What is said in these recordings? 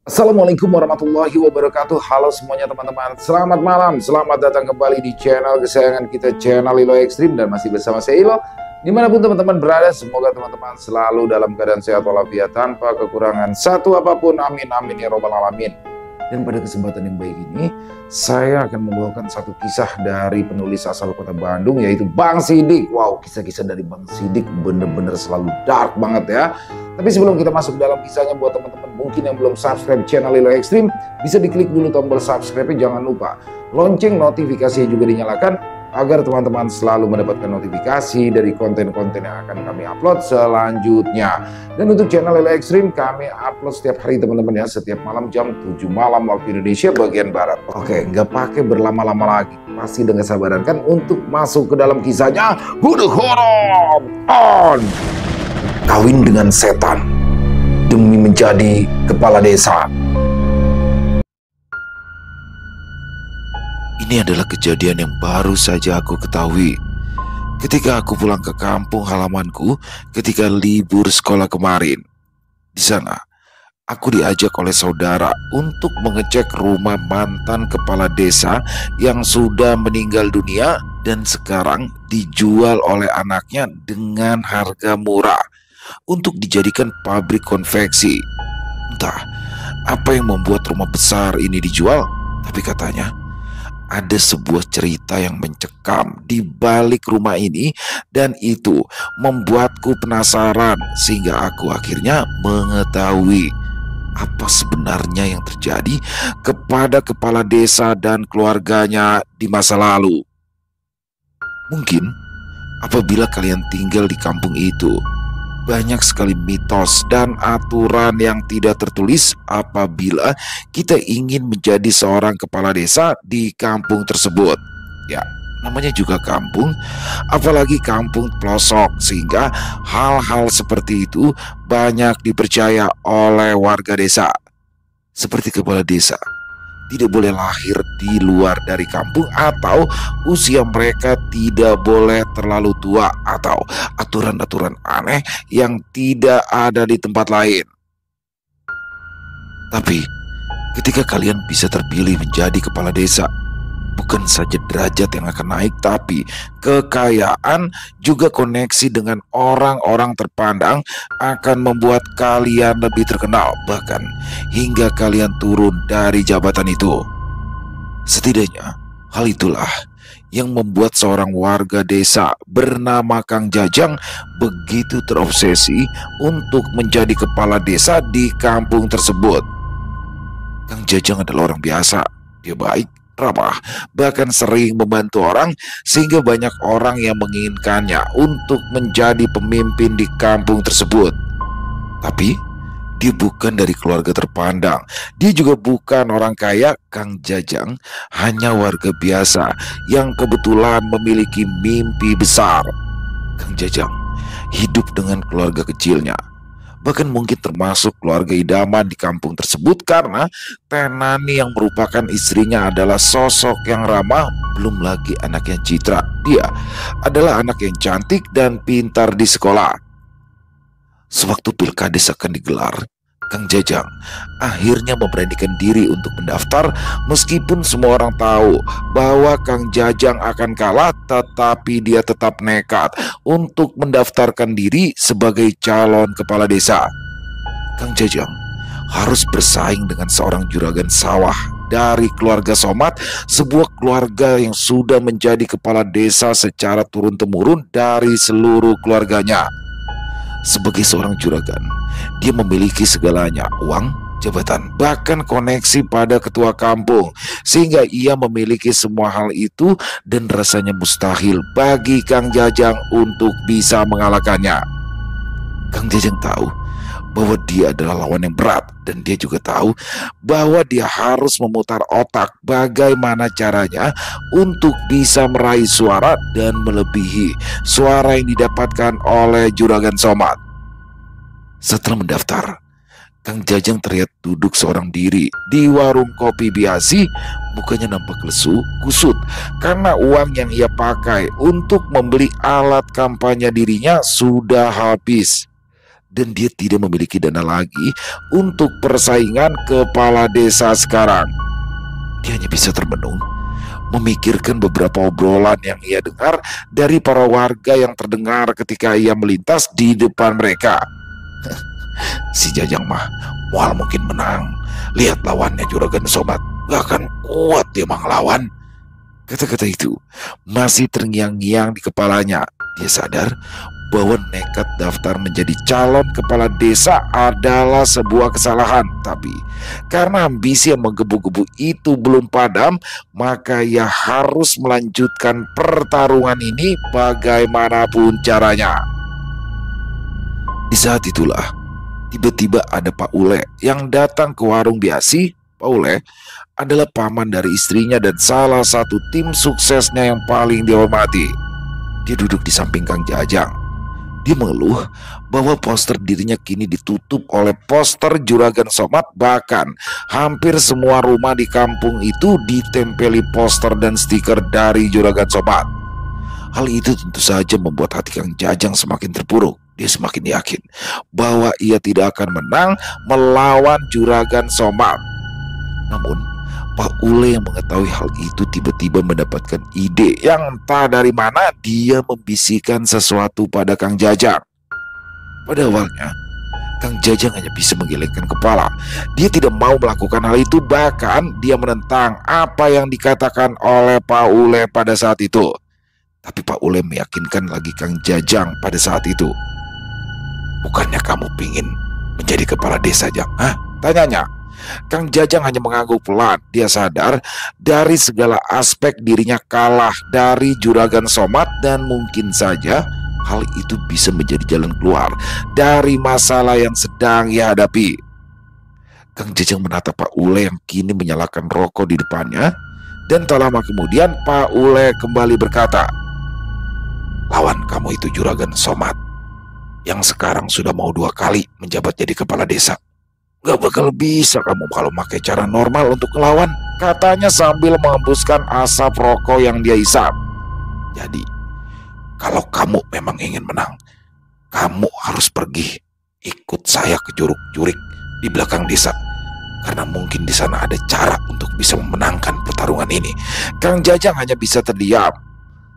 Assalamualaikum warahmatullahi wabarakatuh. Halo semuanya teman-teman. Selamat malam. Selamat datang kembali di channel kesayangan kita, channel Ilo Ekstrim, dan masih bersama saya Ilo. Dimanapun teman-teman berada, semoga teman-teman selalu dalam keadaan sehat walafiat tanpa kekurangan satu apapun. Amin amin ya robbal alamin. Dan pada kesempatan yang baik ini, saya akan membawakan satu kisah dari penulis asal kota Bandung, yaitu Bang Sidik. Wow, kisah-kisah dari Bang Sidik bener-bener selalu dark banget ya. Tapi sebelum kita masuk dalam kisahnya, buat teman-teman mungkin yang belum subscribe channel Ilo Ekstrim, bisa diklik dulu tombol subscribe-nya, jangan lupa lonceng notifikasinya juga dinyalakan, agar teman-teman selalu mendapatkan notifikasi dari konten-konten yang akan kami upload selanjutnya. Dan untuk channel Ilo Ekstrim, kami upload setiap hari teman-teman ya, setiap malam jam 7 malam waktu Indonesia bagian Barat. Oke, nggak pakai berlama-lama lagi, pasti dengan sabaran kan untuk masuk ke dalam kisahnya. Huduk horor on! Kawin dengan setan demi menjadi kepala desa. Ini adalah kejadian yang baru saja aku ketahui ketika aku pulang ke kampung halamanku ketika libur sekolah kemarin. Di sana, aku diajak oleh saudara untuk mengecek rumah mantan kepala desa yang sudah meninggal dunia dan sekarang dijual oleh anaknya dengan harga murah untuk dijadikan pabrik konveksi. Entah apa yang membuat rumah besar ini dijual, tapi katanya ada sebuah cerita yang mencekam di balik rumah ini, dan itu membuatku penasaran sehingga aku akhirnya mengetahui apa sebenarnya yang terjadi kepada kepala desa dan keluarganya di masa lalu. Mungkin apabila kalian tinggal di kampung itu, banyak sekali mitos dan aturan yang tidak tertulis apabila kita ingin menjadi seorang kepala desa di kampung tersebut. Ya, namanya juga kampung, apalagi kampung pelosok, sehingga hal-hal seperti itu banyak dipercaya oleh warga desa. Seperti kepala desa tidak boleh lahir di luar dari kampung, atau usia mereka tidak boleh terlalu tua, atau aturan-aturan aneh yang tidak ada di tempat lain. Tapi ketika kalian bisa terpilih menjadi kepala desa, bukan saja derajat yang akan naik, tapi kekayaan juga koneksi dengan orang-orang terpandang akan membuat kalian lebih terkenal, bahkan hingga kalian turun dari jabatan itu. Setidaknya hal itulah yang membuat seorang warga desa bernama Kang Jajang begitu terobsesi untuk menjadi kepala desa di kampung tersebut. Kang Jajang adalah orang biasa, dia baik, ramah, bahkan sering membantu orang, sehingga banyak orang yang menginginkannya untuk menjadi pemimpin di kampung tersebut. Tapi dia bukan dari keluarga terpandang, dia juga bukan orang kaya. Kang Jajang hanya warga biasa yang kebetulan memiliki mimpi besar. Kang Jajang hidup dengan keluarga kecilnya, bahkan mungkin termasuk keluarga idaman di kampung tersebut, karena Tenani yang merupakan istrinya adalah sosok yang ramah, belum lagi anaknya Citra. Dia adalah anak yang cantik dan pintar di sekolah. Sewaktu pilkades akan digelar, Kang Jajang akhirnya memberanikan diri untuk mendaftar, meskipun semua orang tahu bahwa Kang Jajang akan kalah, tetapi dia tetap nekat untuk mendaftarkan diri sebagai calon kepala desa. Kang Jajang harus bersaing dengan seorang juragan sawah dari keluarga Somat, sebuah keluarga yang sudah menjadi kepala desa secara turun-temurun dari seluruh keluarganya. Sebagai seorang juragan, dia memiliki segalanya: uang, jabatan, bahkan koneksi pada ketua kampung, sehingga ia memiliki semua hal itu, dan rasanya mustahil bagi Kang Jajang untuk bisa mengalahkannya. Kang Jajang tahu bahwa dia adalah lawan yang berat, dan dia juga tahu bahwa dia harus memutar otak bagaimana caranya untuk bisa meraih suara dan melebihi suara yang didapatkan oleh juragan Somat. Setelah mendaftar, Kang Jajang terlihat duduk seorang diri di warung kopi biasi. Mukanya nampak lesu, kusut, karena uang yang ia pakai untuk membeli alat kampanye dirinya sudah habis. dan dia tidak memiliki dana lagi untuk persaingan kepala desa sekarang. Dia hanya bisa termenung, memikirkan beberapa obrolan yang ia dengar dari para warga yang terdengar ketika ia melintas di depan mereka. Si Jajang mah mual mungkin menang. Lihat lawannya Juragan Somad, gak akan kuat dia mah ngelawan. Kata-kata itu masih terngiang-ngiang di kepalanya. Dia sadar bahwa nekat daftar menjadi calon kepala desa adalah sebuah kesalahan. Tapi karena ambisi yang menggebu-gebu itu belum padam, maka ia harus melanjutkan pertarungan ini bagaimanapun caranya. Di saat itulah tiba-tiba ada Pak Ule yang datang ke warung biasi. Pak Ule adalah paman dari istrinya dan salah satu tim suksesnya yang paling dihormati. Dia duduk di samping Kang Jajang. Dia mengeluh bahwa poster dirinya kini ditutup oleh poster Juragan Somad. Bahkan hampir semua rumah di kampung itu ditempeli poster dan stiker dari Juragan Somad. Hal itu tentu saja membuat hati Kang Jajang semakin terpuruk. Dia semakin yakin bahwa ia tidak akan menang melawan Juragan Somad. Namun Pak Ule yang mengetahui hal itu tiba-tiba mendapatkan ide yang entah dari mana. Dia membisikkan sesuatu pada Kang Jajang. Pada awalnya Kang Jajang hanya bisa menggelengkan kepala. Dia tidak mau melakukan hal itu. Bahkan dia menentang apa yang dikatakan oleh Pak Ule pada saat itu. Tapi Pak Ule meyakinkan lagi Kang Jajang pada saat itu. Bukannya kamu pingin menjadi kepala desa, Jang? Hah? Tanyanya. Kang Jajang hanya mengangguk pelan. Dia sadar dari segala aspek dirinya kalah dari Juragan Somad dan mungkin saja hal itu bisa menjadi jalan keluar dari masalah yang sedang ia hadapi. Kang Jajang menatap Pak Ule yang kini menyalakan rokok di depannya, dan tak lama kemudian Pak Ule kembali berkata, "Lawan kamu itu Juragan Somad yang sekarang sudah mau 2 kali menjabat jadi kepala desa. Gak bakal bisa kamu kalau pakai cara normal untuk melawan," katanya sambil menghembuskan asap rokok yang dia hisap. "Jadi kalau kamu memang ingin menang, kamu harus pergi ikut saya ke Juruk-Jurik di belakang desa, karena mungkin di sana ada cara untuk bisa memenangkan pertarungan ini." Kang Jajang hanya bisa terdiam.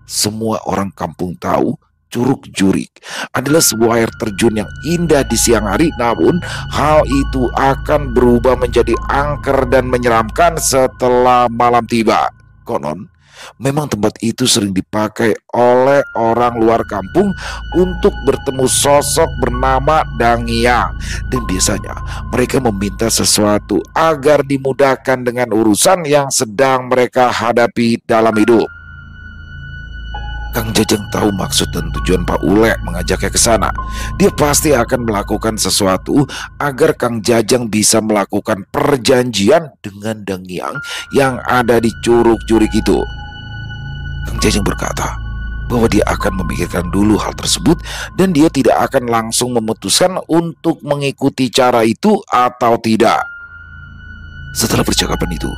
Semua orang kampung tahu Curug Jurik adalah sebuah air terjun yang indah di siang hari, namun hal itu akan berubah menjadi angker dan menyeramkan setelah malam tiba. Konon, memang tempat itu sering dipakai oleh orang luar kampung untuk bertemu sosok bernama Dangiang, dan biasanya mereka meminta sesuatu agar dimudahkan dengan urusan yang sedang mereka hadapi dalam hidup. Kang Jajang tahu maksud dan tujuan Pak Ule mengajaknya ke sana. Dia pasti akan melakukan sesuatu agar Kang Jajang bisa melakukan perjanjian dengan Dangiang yang ada di Curug Jurik itu. Kang Jajang berkata bahwa dia akan memikirkan dulu hal tersebut dan dia tidak akan langsung memutuskan untuk mengikuti cara itu atau tidak. Setelah percakapan itu,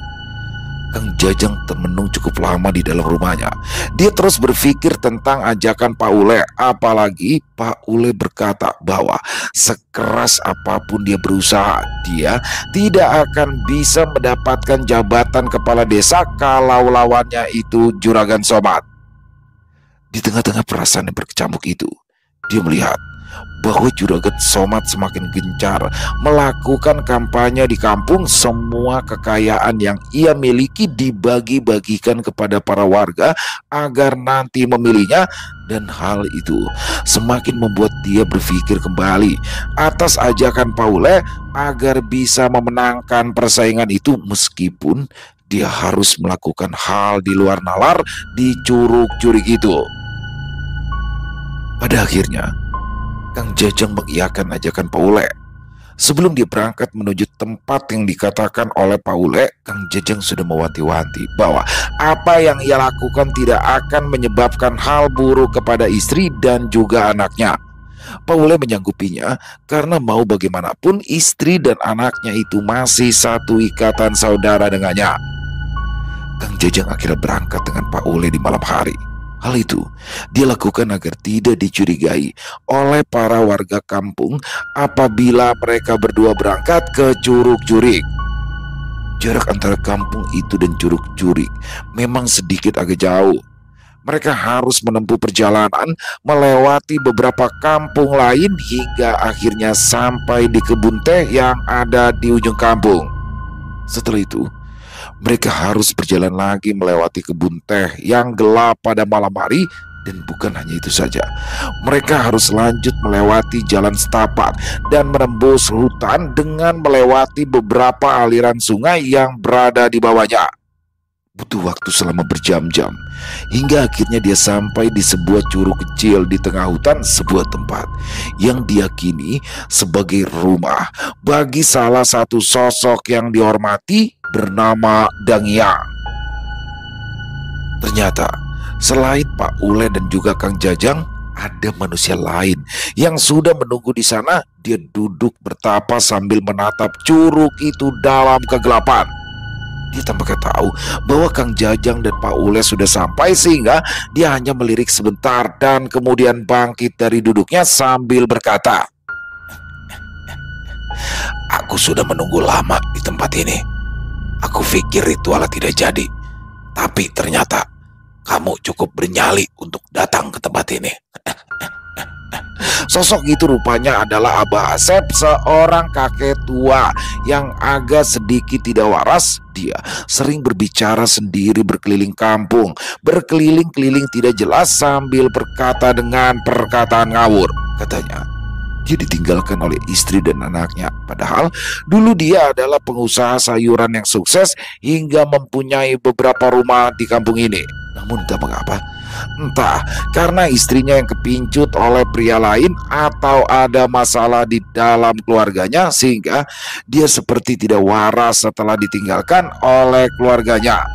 Kang Jajang termenung cukup lama di dalam rumahnya. Dia terus berpikir tentang ajakan Pak Ule. Apalagi Pak Ule berkata bahwa sekeras apapun dia berusaha, dia tidak akan bisa mendapatkan jabatan kepala desa kalau lawannya itu Juragan Somad. Di tengah-tengah perasaan yang berkecamuk itu, dia melihat bahwa Juragan Somad semakin gencar melakukan kampanye di kampung. Semua kekayaan yang ia miliki dibagi-bagikan kepada para warga agar nanti memilihnya, dan hal itu semakin membuat dia berpikir kembali atas ajakan Pak Ule agar bisa memenangkan persaingan itu, meskipun dia harus melakukan hal di luar nalar di Curug Jurik itu. Pada akhirnya Kang Jajang mengiyakan ajakan Pak Ule. Sebelum dia berangkat menuju tempat yang dikatakan oleh Pak Ule, Kang Jajang sudah mewanti-wanti bahwa apa yang ia lakukan tidak akan menyebabkan hal buruk kepada istri dan juga anaknya. Pak Ule menyanggupinya karena mau bagaimanapun istri dan anaknya itu masih satu ikatan saudara dengannya. Kang Jajang akhirnya berangkat dengan Pak Ule di malam hari. Hal itu dia lakukan agar tidak dicurigai oleh para warga kampung apabila mereka berdua berangkat ke Curug Jurik. Jarak antara kampung itu dan Curug Jurik memang sedikit agak jauh. Mereka harus menempuh perjalanan melewati beberapa kampung lain hingga akhirnya sampai di kebun teh yang ada di ujung kampung. Setelah itu, mereka harus berjalan lagi melewati kebun teh yang gelap pada malam hari. Dan bukan hanya itu saja, mereka harus lanjut melewati jalan setapak dan menembus hutan dengan melewati beberapa aliran sungai yang berada di bawahnya. Butuh waktu selama berjam-jam hingga akhirnya dia sampai di sebuah curug kecil di tengah hutan, sebuah tempat yang diyakini sebagai rumah bagi salah satu sosok yang dihormati bernama Dangyang. Ternyata selain Pak Ule dan juga Kang Jajang, ada manusia lain yang sudah menunggu di sana. Dia duduk bertapa sambil menatap curug itu dalam kegelapan. Dia tampaknya tahu bahwa Kang Jajang dan Pak Ule sudah sampai, sehingga dia hanya melirik sebentar dan kemudian bangkit dari duduknya sambil berkata, "Aku sudah menunggu lama di tempat ini. Aku pikir ritual tidak jadi, tapi ternyata kamu cukup bernyali untuk datang ke tempat ini." Sosok itu rupanya adalah Abah Asep, seorang kakek tua yang agak sedikit tidak waras. Dia sering berbicara sendiri berkeliling kampung, berkeliling-keliling tidak jelas sambil berkata dengan perkataan ngawur. Katanya, dia ditinggalkan oleh istri dan anaknya. Padahal dulu dia adalah pengusaha sayuran yang sukses hingga mempunyai beberapa rumah di kampung ini. Namun entah mengapa, entah karena istrinya yang kepincut oleh pria lain atau ada masalah di dalam keluarganya, sehingga dia seperti tidak waras setelah ditinggalkan oleh keluarganya.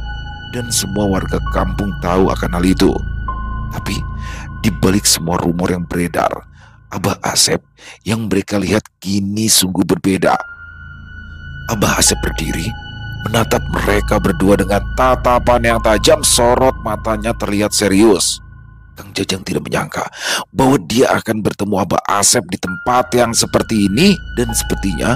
Dan semua warga kampung tahu akan hal itu. Tapi di balik semua rumor yang beredar, Abah Asep yang mereka lihat kini sungguh berbeda. Abah Asep berdiri menatap mereka berdua dengan tatapan yang tajam, sorot matanya terlihat serius. Kang Jajang tidak menyangka bahwa dia akan bertemu Abah Asep di tempat yang seperti ini. Dan sepertinya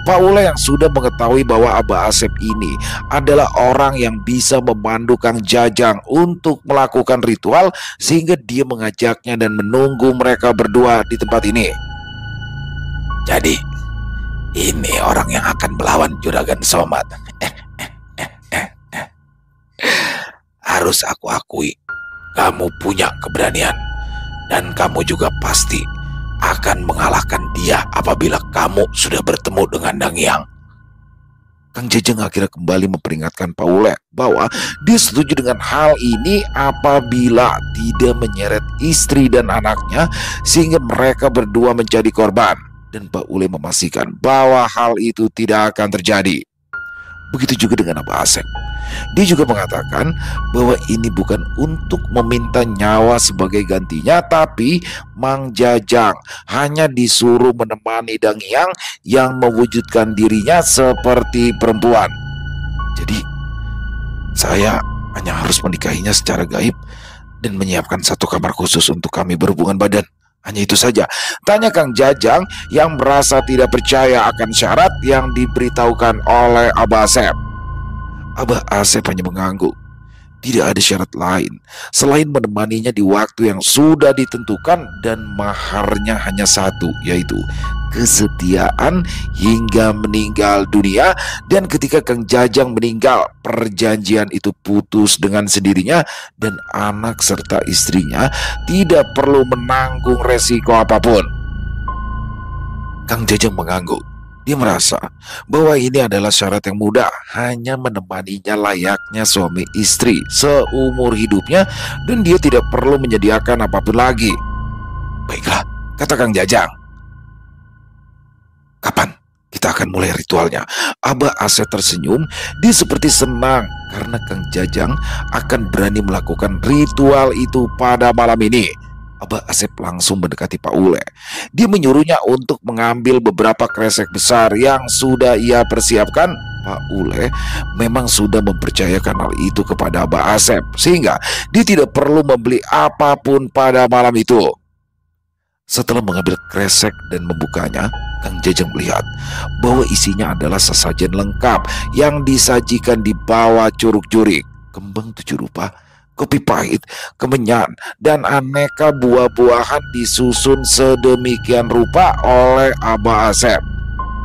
Pak Ule yang sudah mengetahui bahwa Abah Asep ini adalah orang yang bisa memandu Kang Jajang untuk melakukan ritual, sehingga dia mengajaknya dan menunggu mereka berdua di tempat ini. "Jadi ini orang yang akan melawan Juragan Somad. Harus aku akui, kamu punya keberanian, dan kamu juga pasti akan mengalahkan dia apabila kamu sudah bertemu dengan Dangyang." Kang Jajang akhirnya kembali memperingatkan Pak Ule bahwa dia setuju dengan hal ini apabila tidak menyeret istri dan anaknya sehingga mereka berdua menjadi korban. Dan Pak Ule memastikan bahwa hal itu tidak akan terjadi. Begitu juga dengan Abah Asep. Dia juga mengatakan bahwa ini bukan untuk meminta nyawa sebagai gantinya, tapi Mang Jajang hanya disuruh menemani Dangyang yang mewujudkan dirinya seperti perempuan. Jadi saya hanya harus menikahinya secara gaib dan menyiapkan satu kamar khusus untuk kami berhubungan badan. Hanya itu saja, tanya Kang Jajang yang merasa tidak percaya akan syarat yang diberitahukan oleh Abah Asep. Abah Asep hanya mengangguk. Tidak ada syarat lain selain menemaninya di waktu yang sudah ditentukan, dan maharnya hanya satu, yaitu kesetiaan hingga meninggal dunia. Dan ketika Kang Jajang meninggal, perjanjian itu putus dengan sendirinya, dan anak serta istrinya tidak perlu menanggung resiko apapun. Kang Jajang mengangguk. Dia merasa bahwa ini adalah syarat yang mudah, hanya menemaninya layaknya suami istri seumur hidupnya, dan dia tidak perlu menyediakan apapun lagi. "Baiklah," kata Kang Jajang. "Kapan kita akan mulai ritualnya?" Abah Asep tersenyum. Dia seperti senang karena Kang Jajang akan berani melakukan ritual itu pada malam ini. Abah Asep langsung mendekati Pak Ule. Dia menyuruhnya untuk mengambil beberapa kresek besar yang sudah ia persiapkan. Pak Ule memang sudah mempercayakan hal itu kepada Abah Asep, sehingga dia tidak perlu membeli apapun pada malam itu. Setelah mengambil kresek dan membukanya, Kang Jajang melihat bahwa isinya adalah sesajen lengkap yang disajikan di bawah curug-jurik, kembang 7 rupa, kopi pahit, kemenyan, dan aneka buah-buahan disusun sedemikian rupa oleh Abah Asep.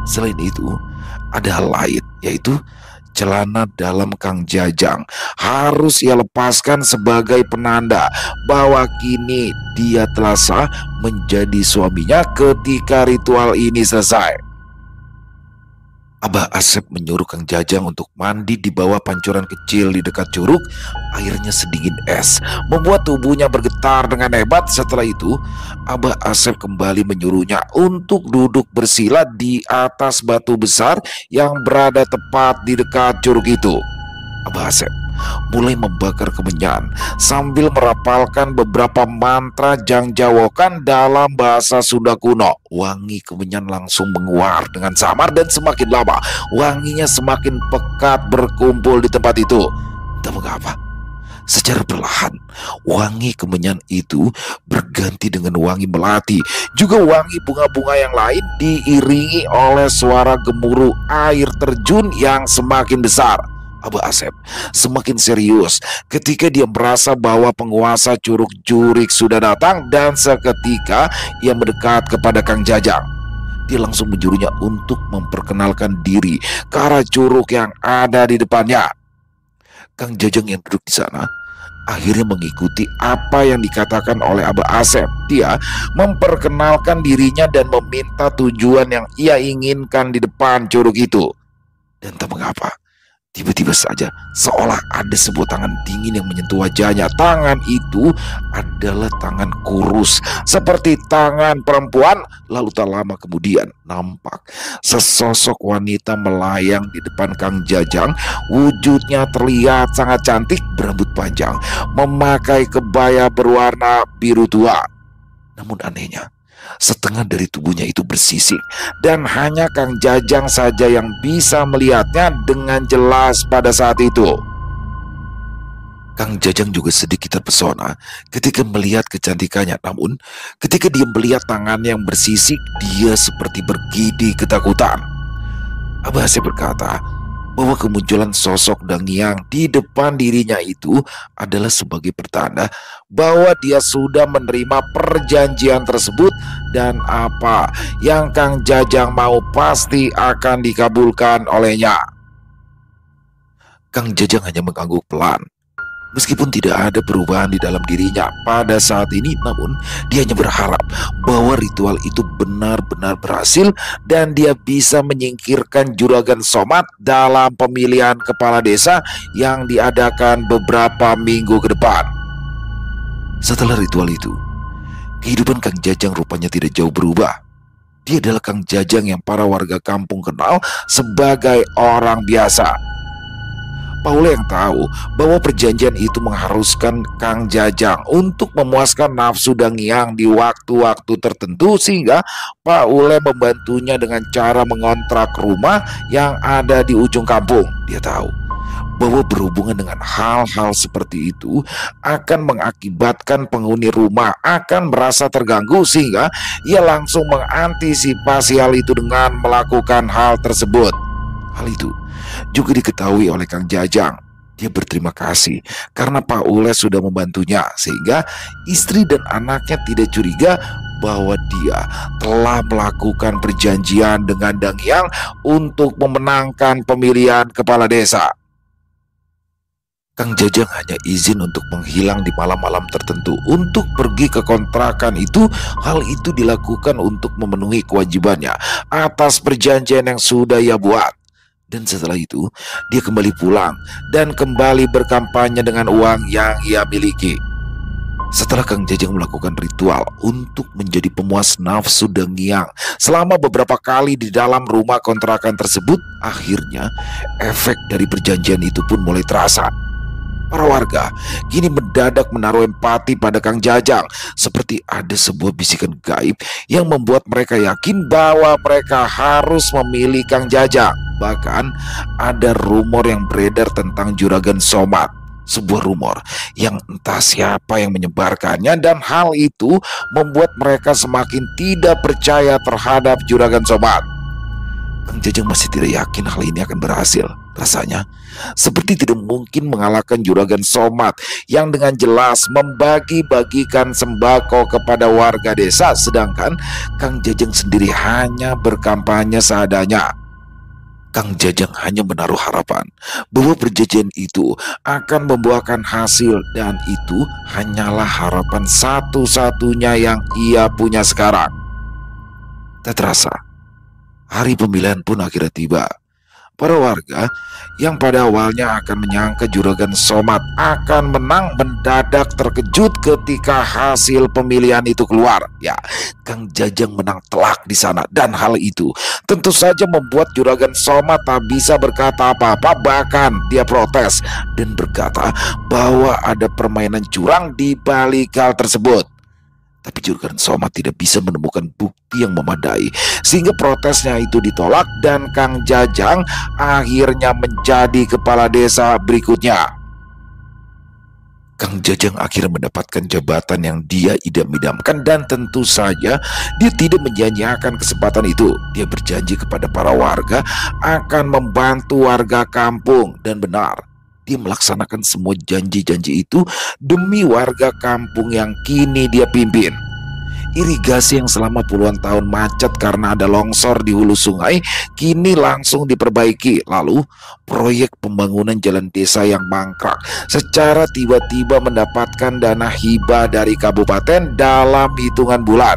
Selain itu, ada hal lain, yaitu celana dalam Kang Jajang harus ia lepaskan sebagai penanda bahwa kini dia telah sah menjadi suaminya ketika ritual ini selesai. Abah Asep menyuruh Kang Jajang untuk mandi di bawah pancuran kecil di dekat curug. Airnya sedingin es, membuat tubuhnya bergetar dengan hebat. Setelah itu, Abah Asep kembali menyuruhnya untuk duduk bersila di atas batu besar yang berada tepat di dekat curug itu. Abah Asep mulai membakar kemenyan sambil merapalkan beberapa mantra jangjawokan dalam bahasa Sunda kuno. Wangi kemenyan langsung menguar dengan samar, dan semakin lama wanginya semakin pekat berkumpul di tempat itu. Entah mengapa, secara perlahan wangi kemenyan itu berganti dengan wangi melati, juga wangi bunga-bunga yang lain, diiringi oleh suara gemuruh air terjun yang semakin besar. Abah Asep semakin serius ketika dia merasa bahwa penguasa curug jurik sudah datang, dan seketika ia mendekat kepada Kang Jajang. Dia langsung menyuruhnya untuk memperkenalkan diri ke arah curug yang ada di depannya. Kang Jajang yang duduk di sana akhirnya mengikuti apa yang dikatakan oleh Abah Asep. Dia memperkenalkan dirinya dan meminta tujuan yang ia inginkan di depan curug itu. Dan tak mengapa, tiba-tiba saja seolah ada sebuah tangan dingin yang menyentuh wajahnya. Tangan itu adalah tangan kurus seperti tangan perempuan. Lalu tak lama kemudian nampak sesosok wanita melayang di depan Kang Jajang. Wujudnya terlihat sangat cantik, berambut panjang, memakai kebaya berwarna biru tua. Namun anehnya, setengah dari tubuhnya itu bersisik, dan hanya Kang Jajang saja yang bisa melihatnya dengan jelas pada saat itu. Kang Jajang juga sedikit terpesona ketika melihat kecantikannya. Namun ketika dia melihat tangannya yang bersisik, dia seperti bergidi ketakutan. Abah Asep berkata bahwa kemunculan sosok Dangiang di depan dirinya itu adalah sebagai pertanda bahwa dia sudah menerima perjanjian tersebut, dan apa yang Kang Jajang mau pasti akan dikabulkan olehnya. Kang Jajang hanya mengangguk pelan. Meskipun tidak ada perubahan di dalam dirinya pada saat ini, namun dia hanya berharap bahwa ritual itu benar-benar berhasil dan dia bisa menyingkirkan Juragan Somad dalam pemilihan kepala desa yang diadakan beberapa minggu ke depan. Setelah ritual itu, kehidupan Kang Jajang rupanya tidak jauh berubah. Dia adalah Kang Jajang yang para warga kampung kenal sebagai orang biasa. Pak Ule yang tahu bahwa perjanjian itu mengharuskan Kang Jajang untuk memuaskan nafsu Dangiang di waktu-waktu tertentu, sehingga Pak Ule membantunya dengan cara mengontrak rumah yang ada di ujung kampung. Dia tahu bahwa berhubungan dengan hal-hal seperti itu akan mengakibatkan penghuni rumah akan merasa terganggu, sehingga ia langsung mengantisipasi hal itu dengan melakukan hal tersebut. Hal itu juga diketahui oleh Kang Jajang. Dia berterima kasih karena Pak Ule sudah membantunya, sehingga istri dan anaknya tidak curiga bahwa dia telah melakukan perjanjian dengan Dangiang untuk memenangkan pemilihan kepala desa. Kang Jajang hanya izin untuk menghilang di malam-malam tertentu untuk pergi ke kontrakan itu. Hal itu dilakukan untuk memenuhi kewajibannya atas perjanjian yang sudah ia buat. Dan setelah itu, dia kembali pulang dan kembali berkampanye dengan uang yang ia miliki. Setelah Kang Jajang melakukan ritual untuk menjadi pemuas nafsu Dangiang selama beberapa kali di dalam rumah kontrakan tersebut, akhirnya efek dari perjanjian itu pun mulai terasa. Para warga kini mendadak menaruh empati pada Kang Jajang, seperti ada sebuah bisikan gaib yang membuat mereka yakin bahwa mereka harus memilih Kang Jajang. Bahkan ada rumor yang beredar tentang Juragan Somad, sebuah rumor yang entah siapa yang menyebarkannya, dan hal itu membuat mereka semakin tidak percaya terhadap Juragan Somad. Kang Jajang masih tidak yakin hal ini akan berhasil. Rasanya seperti tidak mungkin mengalahkan Juragan Somad yang dengan jelas membagi-bagikan sembako kepada warga desa, sedangkan Kang Jajang sendiri hanya berkampanye seadanya. Kang Jajang hanya menaruh harapan bahwa perjanjian itu akan membuahkan hasil, dan itu hanyalah harapan satu-satunya yang ia punya sekarang. Tak terasa, hari pemilihan pun akhirnya tiba. Para warga yang pada awalnya akan menyangka Juragan Somad akan menang mendadak terkejut ketika hasil pemilihan itu keluar. Ya, Kang Jajang menang telak di sana, dan hal itu tentu saja membuat Juragan Somad tak bisa berkata apa-apa. Bahkan dia protes dan berkata bahwa ada permainan curang di balik hal tersebut. Tapi Juragan Somad tidak bisa menemukan bukti yang memadai, sehingga protesnya itu ditolak, dan Kang Jajang akhirnya menjadi kepala desa berikutnya. Kang Jajang akhirnya mendapatkan jabatan yang dia idam-idamkan, dan tentu saja dia tidak menyia-nyiakan kesempatan itu. Dia berjanji kepada para warga akan membantu warga kampung, dan benar, dia melaksanakan semua janji-janji itu demi warga kampung yang kini dia pimpin. Irigasi yang selama puluhan tahun macet karena ada longsor di hulu sungai kini langsung diperbaiki. Lalu proyek pembangunan jalan desa yang mangkrak secara tiba-tiba mendapatkan dana hibah dari kabupaten dalam hitungan bulan.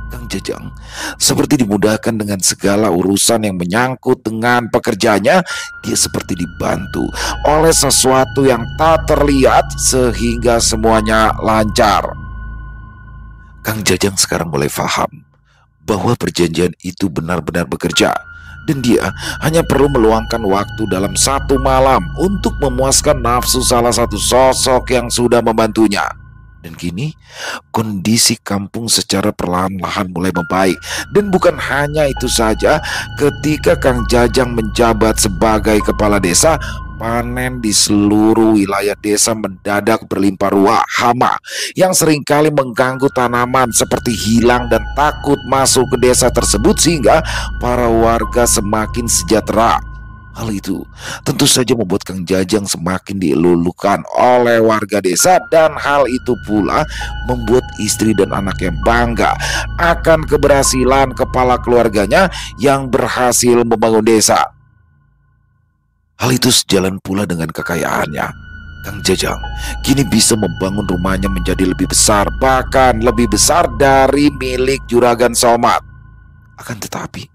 Kang Jajang seperti dimudahkan dengan segala urusan yang menyangkut dengan pekerjaannya. Dia seperti dibantu oleh sesuatu yang tak terlihat sehingga semuanya lancar. Kang Jajang sekarang mulai paham bahwa perjanjian itu benar-benar bekerja, dan dia hanya perlu meluangkan waktu dalam satu malam untuk memuaskan nafsu salah satu sosok yang sudah membantunya. Dan kini kondisi kampung secara perlahan-lahan mulai membaik. Dan bukan hanya itu saja, ketika Kang Jajang menjabat sebagai kepala desa, panen di seluruh wilayah desa mendadak berlimpah ruah. Hama yang seringkali mengganggu tanaman seperti hilang dan takut masuk ke desa tersebut, sehingga para warga semakin sejahtera. Hal itu tentu saja membuat Kang Jajang semakin dielulukan oleh warga desa, dan hal itu pula membuat istri dan anaknya bangga akan keberhasilan kepala keluarganya yang berhasil membangun desa. Hal itu sejalan pula dengan kekayaannya. Kang Jajang kini bisa membangun rumahnya menjadi lebih besar, bahkan lebih besar dari milik Juragan Somad. Akan tetapi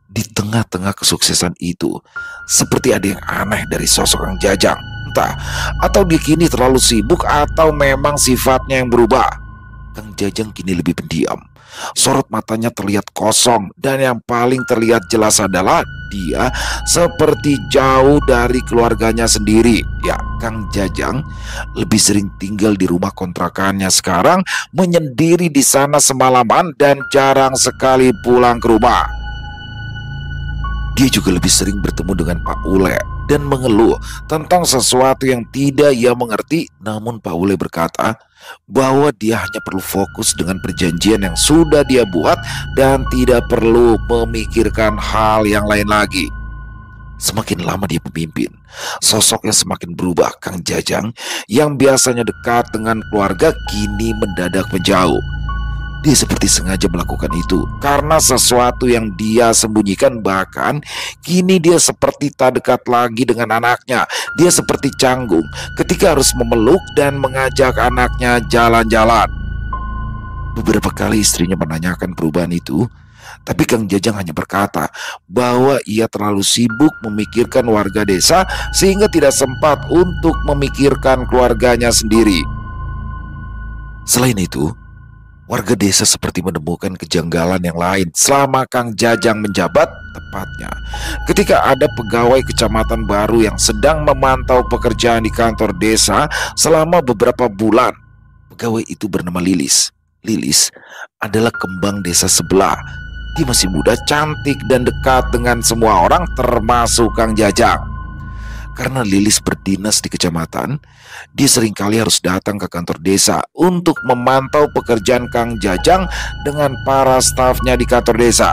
di tengah-tengah kesuksesan itu, seperti ada yang aneh dari sosok Kang Jajang. Entah, atau dia kini terlalu sibuk, atau memang sifatnya yang berubah. Kang Jajang kini lebih pendiam. Sorot matanya terlihat kosong, dan yang paling terlihat jelas adalah dia seperti jauh dari keluarganya sendiri. Ya, Kang Jajang lebih sering tinggal di rumah kontrakannya sekarang, menyendiri di sana semalaman, dan jarang sekali pulang ke rumah. Dia juga lebih sering bertemu dengan Pak Ule dan mengeluh tentang sesuatu yang tidak ia mengerti. Namun Pak Ule berkata bahwa dia hanya perlu fokus dengan perjanjian yang sudah dia buat dan tidak perlu memikirkan hal yang lain lagi. Semakin lama dia memimpin, sosoknya semakin berubah. Kang Jajang yang biasanya dekat dengan keluarga kini mendadak menjauh. Dia seperti sengaja melakukan itu karena sesuatu yang dia sembunyikan. Bahkan kini dia seperti tak dekat lagi dengan anaknya. Dia seperti canggung ketika harus memeluk dan mengajak anaknya jalan-jalan. Beberapa kali istrinya menanyakan perubahan itu, tapi Kang Jajang hanya berkata bahwa ia terlalu sibuk memikirkan warga desa sehingga tidak sempat untuk memikirkan keluarganya sendiri. Selain itu, Warga desa seperti menemukan kejanggalan yang lain selama Kang Jajang menjabat, tepatnya ketika ada pegawai kecamatan baru yang sedang memantau pekerjaan di kantor desa selama beberapa bulan. Pegawai itu bernama Lilis. Lilis adalah kembang desa sebelah. Dia masih muda, cantik, dan dekat dengan semua orang termasuk Kang Jajang. Karena Lilis berdinas di kecamatan, dia seringkali harus datang ke kantor desa untuk memantau pekerjaan Kang Jajang dengan para stafnya di kantor desa.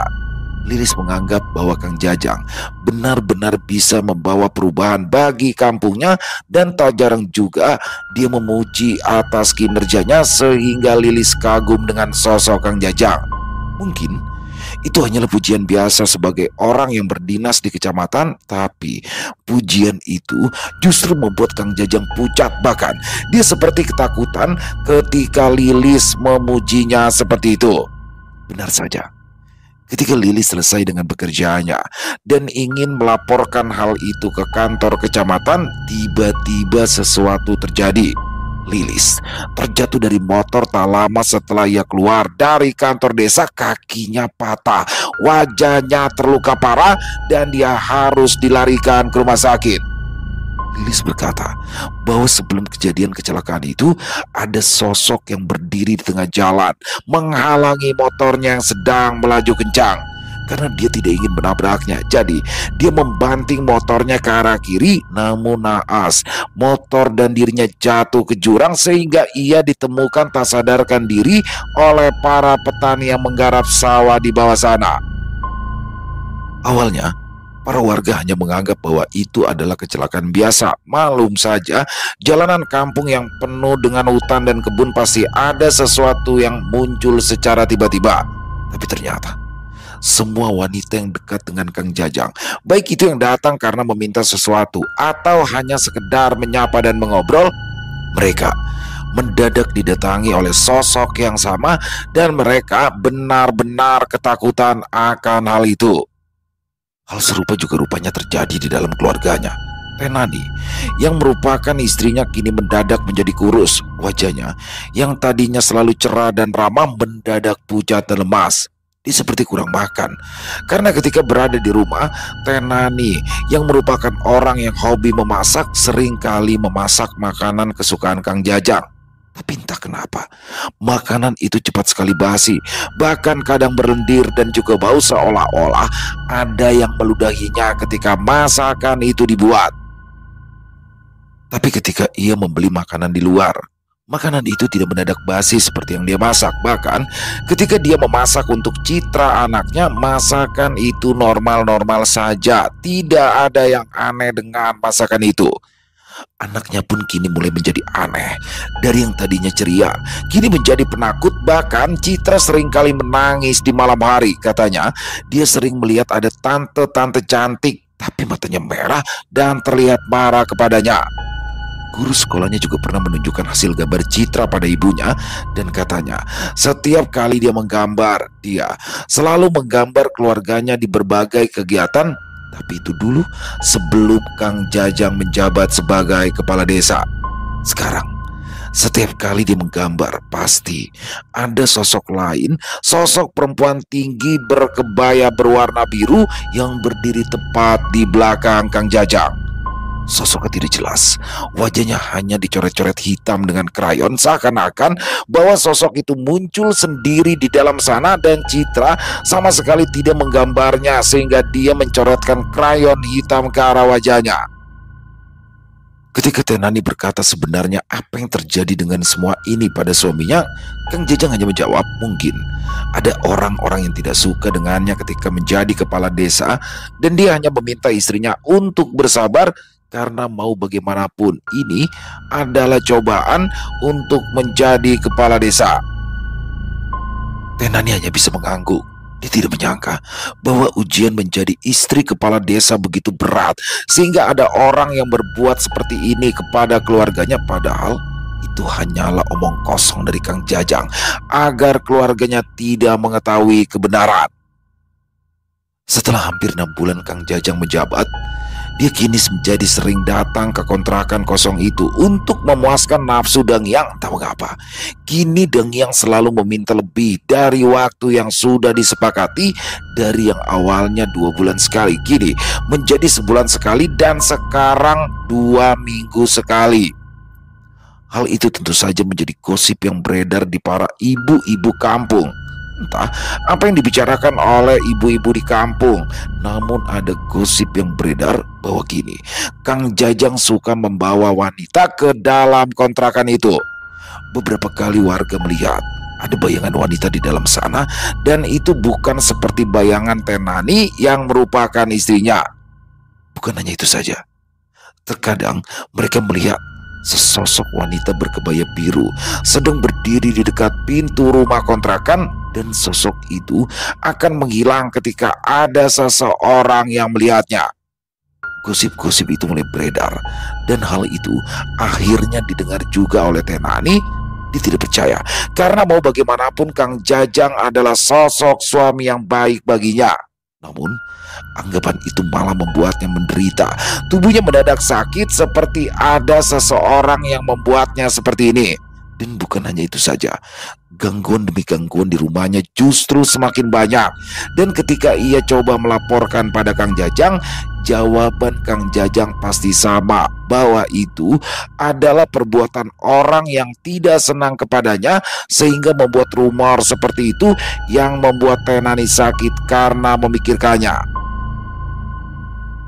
Lilis menganggap bahwa Kang Jajang benar-benar bisa membawa perubahan bagi kampungnya, dan tak jarang juga dia memuji atas kinerjanya sehingga Lilis kagum dengan sosok Kang Jajang. Mungkin itu hanyalah pujian biasa sebagai orang yang berdinas di kecamatan, tapi pujian itu justru membuat Kang Jajang pucat. Bahkan dia seperti ketakutan ketika Lilis memujinya seperti itu. Benar saja, ketika Lilis selesai dengan pekerjaannya dan ingin melaporkan hal itu ke kantor kecamatan, tiba-tiba sesuatu terjadi. Lilis terjatuh dari motor tak lama setelah ia keluar dari kantor desa. Kakinya patah, wajahnya terluka parah, dan dia harus dilarikan ke rumah sakit. Lilis berkata bahwa sebelum kejadian kecelakaan itu, ada sosok yang berdiri di tengah jalan menghalangi motornya yang sedang melaju kencang. Karena dia tidak ingin menabraknya, jadi dia membanting motornya ke arah kiri. Namun naas, motor dan dirinya jatuh ke jurang sehingga ia ditemukan tak sadarkan diri oleh para petani yang menggarap sawah di bawah sana. Awalnya, para warga hanya menganggap bahwa itu adalah kecelakaan biasa. Malum saja, jalanan kampung yang penuh dengan hutan dan kebun pasti ada sesuatu yang muncul secara tiba-tiba. Tapi ternyata semua wanita yang dekat dengan Kang Jajang, baik itu yang datang karena meminta sesuatu atau hanya sekedar menyapa dan mengobrol, mereka mendadak didatangi oleh sosok yang sama dan mereka benar-benar ketakutan akan hal itu. Hal serupa juga rupanya terjadi di dalam keluarganya. Renani, yang merupakan istrinya, kini mendadak menjadi kurus. Wajahnya yang tadinya selalu cerah dan ramah mendadak pucat dan lemas. Dia seperti kurang makan. Karena ketika berada di rumah, Renani yang merupakan orang yang hobi memasak seringkali memasak makanan kesukaan Kang Jajang. Tapi entah kenapa, makanan itu cepat sekali basi, bahkan kadang berlendir dan juga bau, seolah-olah ada yang meludahinya ketika masakan itu dibuat. Tapi ketika ia membeli makanan di luar, makanan itu tidak mendadak basi seperti yang dia masak. Bahkan ketika dia memasak untuk Citra anaknya, masakan itu normal-normal saja. Tidak ada yang aneh dengan masakan itu. Anaknya pun kini mulai menjadi aneh. Dari yang tadinya ceria, kini menjadi penakut. Bahkan Citra seringkali menangis di malam hari. Katanya dia sering melihat ada tante-tante cantik, tapi matanya merah dan terlihat marah kepadanya. Guru sekolahnya juga pernah menunjukkan hasil gambar Citra pada ibunya, dan katanya setiap kali dia menggambar, dia selalu menggambar keluarganya di berbagai kegiatan. Tapi itu dulu sebelum Kang Jajang menjabat sebagai kepala desa. Sekarang setiap kali dia menggambar, pasti ada sosok lain, sosok perempuan tinggi berkebaya berwarna biru yang berdiri tepat di belakang Kang Jajang. Sosoknya tidak jelas, wajahnya hanya dicoret-coret hitam dengan krayon, seakan-akan bahwa sosok itu muncul sendiri di dalam sana, dan Citra sama sekali tidak menggambarnya sehingga dia mencoretkan krayon hitam ke arah wajahnya. Ketika Tenani berkata sebenarnya apa yang terjadi dengan semua ini pada suaminya, Kang Jajang hanya menjawab, mungkin ada orang-orang yang tidak suka dengannya ketika menjadi kepala desa, dan dia hanya meminta istrinya untuk bersabar. Karena mau bagaimanapun ini adalah cobaan untuk menjadi kepala desa. Tenani hanya bisa mengangguk. Dia tidak menyangka bahwa ujian menjadi istri kepala desa begitu berat, sehingga ada orang yang berbuat seperti ini kepada keluarganya. Padahal itu hanyalah omong kosong dari Kang Jajang agar keluarganya tidak mengetahui kebenaran. Setelah hampir 6 bulan Kang Jajang menjabat, Dia kini menjadi sering datang ke kontrakan kosong itu untuk memuaskan nafsu Deng Yang. Tak mengapa, kini Deng Yang selalu meminta lebih dari waktu yang sudah disepakati. Dari yang awalnya 2 bulan sekali, kini menjadi sebulan sekali, dan sekarang 2 minggu sekali. Hal itu tentu saja menjadi gosip yang beredar di para ibu-ibu kampung. Entah apa yang dibicarakan oleh ibu-ibu di kampung, namun ada gosip yang beredar bahwa kini Kang Jajang suka membawa wanita ke dalam kontrakan itu. Beberapa kali warga melihat ada bayangan wanita di dalam sana, dan itu bukan seperti bayangan Tenani yang merupakan istrinya. Bukan hanya itu saja, terkadang mereka melihat sesosok wanita berkebaya biru sedang berdiri di dekat pintu rumah kontrakan, dan sosok itu akan menghilang ketika ada seseorang yang melihatnya. Gosip-gosip itu mulai beredar, dan hal itu akhirnya didengar juga oleh Tenani. Dia tidak percaya, karena mau bagaimanapun Kang Jajang adalah sosok suami yang baik baginya. Namun anggapan itu malah membuatnya menderita. Tubuhnya mendadak sakit seperti ada seseorang yang membuatnya seperti ini. Dan bukan hanya itu saja, gangguan demi gangguan di rumahnya justru semakin banyak. Dan ketika ia coba melaporkan pada Kang Jajang, jawaban Kang Jajang pasti sama, bahwa itu adalah perbuatan orang yang tidak senang kepadanya, sehingga membuat rumor seperti itu yang membuat Tenani sakit karena memikirkannya.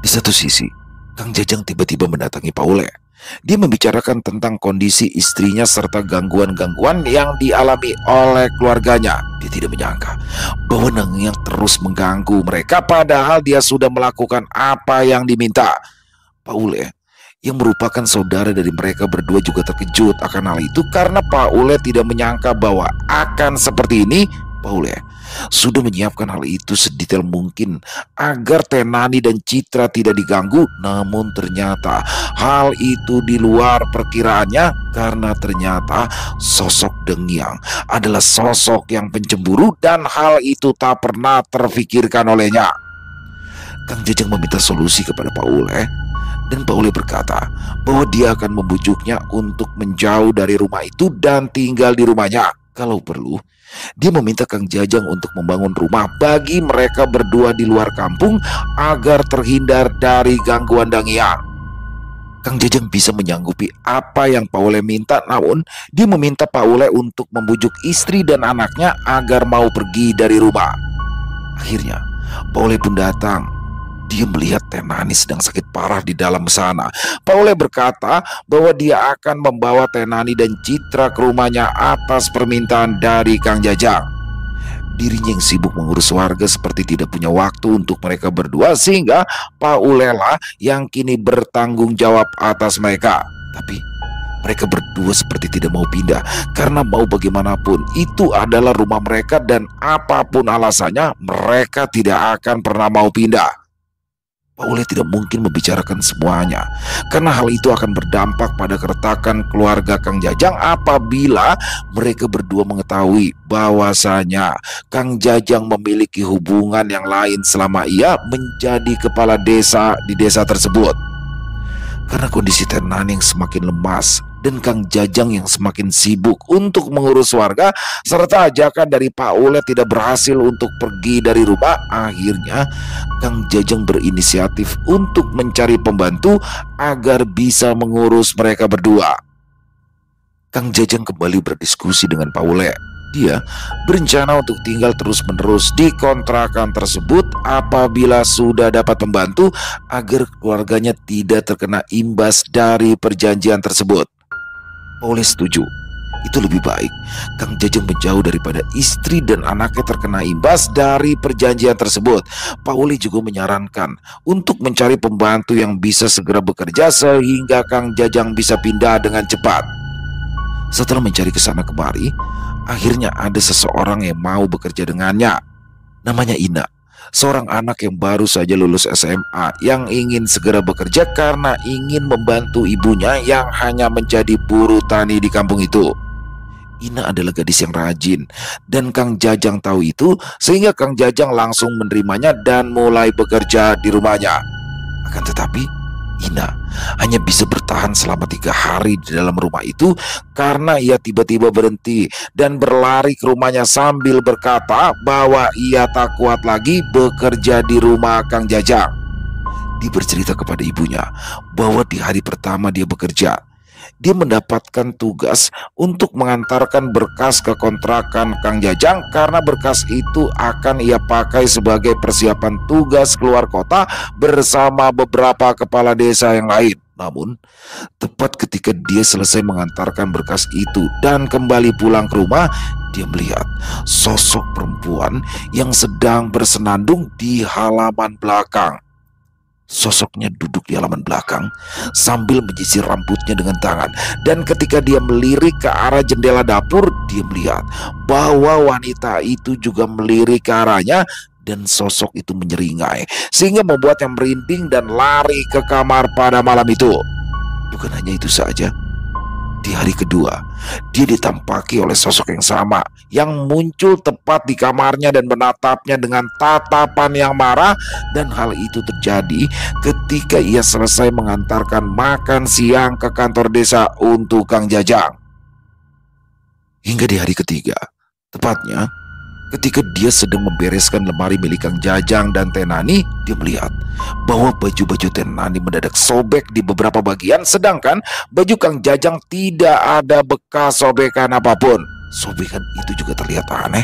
Di satu sisi, Kang Jajang tiba-tiba mendatangi Paule. Dia membicarakan tentang kondisi istrinya serta gangguan-gangguan yang dialami oleh keluarganya. Dia tidak menyangka bahwa Deng Yang terus mengganggu mereka, padahal dia sudah melakukan apa yang diminta. Paule, yang merupakan saudara dari mereka berdua, juga terkejut akan hal itu, karena Paule tidak menyangka bahwa akan seperti ini. Paule sudah menyiapkan hal itu sedetail mungkin agar Tenani dan Citra tidak diganggu. Namun ternyata hal itu di luar perkiraannya, karena ternyata sosok Deng Yang adalah sosok yang pencemburu, dan hal itu tak pernah terfikirkan olehnya. Kang Jajang meminta solusi kepada Paule, dan Paule berkata bahwa dia akan membujuknya untuk menjauh dari rumah itu dan tinggal di rumahnya. Kalau perlu, dia meminta Kang Jajang untuk membangun rumah bagi mereka berdua di luar kampung agar terhindar dari gangguan Deng Yang. Kang Jajang bisa menyanggupi apa yang Paule minta, namun dia meminta Paule untuk membujuk istri dan anaknya agar mau pergi dari rumah. Akhirnya Paule pun datang. Dia melihat Tenani sedang sakit parah di dalam sana. Paule berkata bahwa dia akan membawa Tenani dan Citra ke rumahnya atas permintaan dari Kang Jajang. Dirinya yang sibuk mengurus warga seperti tidak punya waktu untuk mereka berdua, sehingga Paule lah yang kini bertanggung jawab atas mereka. Tapi mereka berdua seperti tidak mau pindah, karena mau bagaimanapun itu adalah rumah mereka, dan apapun alasannya mereka tidak akan pernah mau pindah. Paule tidak mungkin membicarakan semuanya, karena hal itu akan berdampak pada keretakan keluarga Kang Jajang apabila mereka berdua mengetahui bahwasanya Kang Jajang memiliki hubungan yang lain selama ia menjadi kepala desa di desa tersebut. Karena kondisi Tenani yang semakin lemas dan Kang Jajang yang semakin sibuk untuk mengurus warga, serta ajakan dari Paule tidak berhasil untuk pergi dari rumah, akhirnya Kang Jajang berinisiatif untuk mencari pembantu agar bisa mengurus mereka berdua. Kang Jajang kembali berdiskusi dengan Paule. Dia berencana untuk tinggal terus-menerus di kontrakan tersebut apabila sudah dapat pembantu, agar keluarganya tidak terkena imbas dari perjanjian tersebut. Paule setuju. Itu lebih baik Kang Jajang menjauh daripada istri dan anaknya terkena imbas dari perjanjian tersebut. Paule juga menyarankan untuk mencari pembantu yang bisa segera bekerja sehingga Kang Jajang bisa pindah dengan cepat. Setelah mencari kesana kemari, akhirnya ada seseorang yang mau bekerja dengannya. Namanya Ina, seorang anak yang baru saja lulus SMA yang ingin segera bekerja karena ingin membantu ibunya yang hanya menjadi buruh tani di kampung itu. Ina adalah gadis yang rajin, dan Kang Jajang tahu itu, sehingga Kang Jajang langsung menerimanya dan mulai bekerja di rumahnya. Akan tetapi Ina hanya bisa bertahan selama 3 hari di dalam rumah itu karena ia tiba-tiba berhenti dan berlari ke rumahnya sambil berkata bahwa ia tak kuat lagi bekerja di rumah Kang Jajang. Dia bercerita kepada ibunya bahwa di hari pertama dia bekerja, dia mendapatkan tugas untuk mengantarkan berkas ke kontrakan Kang Jajang karena berkas itu akan ia pakai sebagai persiapan tugas keluar kota bersama beberapa kepala desa yang lain. Namun, tepat ketika dia selesai mengantarkan berkas itu dan kembali pulang ke rumah, dia melihat sosok perempuan yang sedang bersenandung di halaman belakang. Sosoknya duduk di halaman belakang sambil menyisir rambutnya dengan tangan. Dan ketika dia melirik ke arah jendela dapur, dia melihat bahwa wanita itu juga melirik ke arahnya. Dan sosok itu menyeringai sehingga membuatnya merinding dan lari ke kamar pada malam itu. Bukan hanya itu saja, di hari kedua dia ditampaki oleh sosok yang sama yang muncul tepat di kamarnya dan menatapnya dengan tatapan yang marah. Dan hal itu terjadi ketika ia selesai mengantarkan makan siang ke kantor desa untuk Kang Jajang. Hingga di hari ketiga, tepatnya ketika dia sedang membereskan lemari milik Kang Jajang dan Teh Nani, dia melihat bahwa baju-baju Teh Nani mendadak sobek di beberapa bagian, sedangkan baju Kang Jajang tidak ada bekas sobekan apapun. Sobekan itu juga terlihat aneh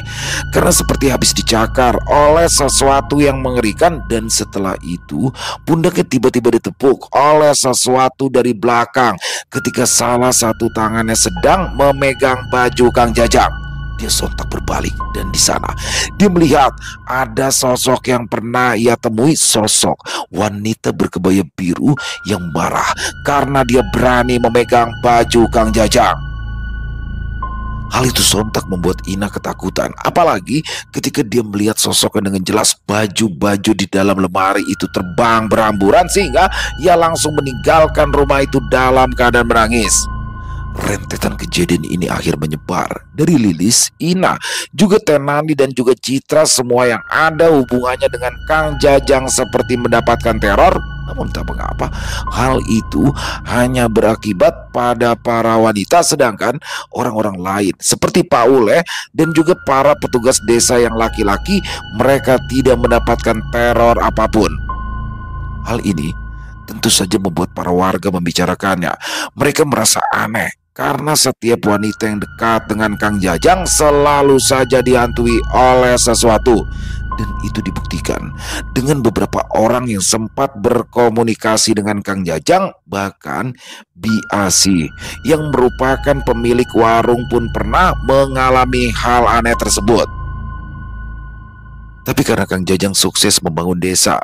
karena seperti habis dicakar oleh sesuatu yang mengerikan. Dan setelah itu pundaknya tiba-tiba ditepuk oleh sesuatu dari belakang ketika salah satu tangannya sedang memegang baju Kang Jajang. Dia sontak berbalik dan di sana dia melihat ada sosok yang pernah ia temui, sosok wanita berkebaya biru yang marah karena dia berani memegang baju Kang Jajang. Hal itu sontak membuat Ina ketakutan, apalagi ketika dia melihat sosoknya dengan jelas. Baju-baju di dalam lemari itu terbang beramburan sehingga ia langsung meninggalkan rumah itu dalam keadaan menangis. Rentetan kejadian ini akhir menyebar dari Lilis, Ina, juga Teh Nani dan juga Citra. Semua yang ada hubungannya dengan Kang Jajang seperti mendapatkan teror. Namun tak mengapa, hal itu hanya berakibat pada para wanita, sedangkan orang-orang lain seperti Pak Ule dan juga para petugas desa yang laki-laki, mereka tidak mendapatkan teror apapun. Hal ini tentu saja membuat para warga membicarakannya. Mereka merasa aneh karena setiap wanita yang dekat dengan Kang Jajang selalu saja dihantui oleh sesuatu. Dan itu dibuktikan dengan beberapa orang yang sempat berkomunikasi dengan Kang Jajang. Bahkan Biasi yang merupakan pemilik warung pun pernah mengalami hal aneh tersebut. Tapi karena Kang Jajang sukses membangun desa,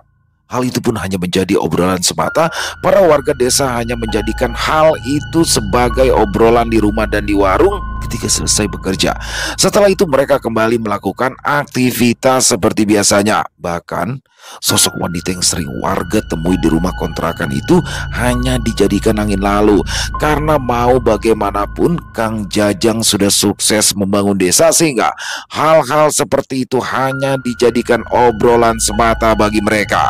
hal itu pun hanya menjadi obrolan semata. Para warga desa hanya menjadikan hal itu sebagai obrolan di rumah dan di warung ketika selesai bekerja. Setelah itu mereka kembali melakukan aktivitas seperti biasanya. Bahkan sosok wanita yang sering warga temui di rumah kontrakan itu hanya dijadikan angin lalu. Karena mau bagaimanapun Kang Jajang sudah sukses membangun desa, sehingga hal-hal seperti itu hanya dijadikan obrolan semata bagi mereka.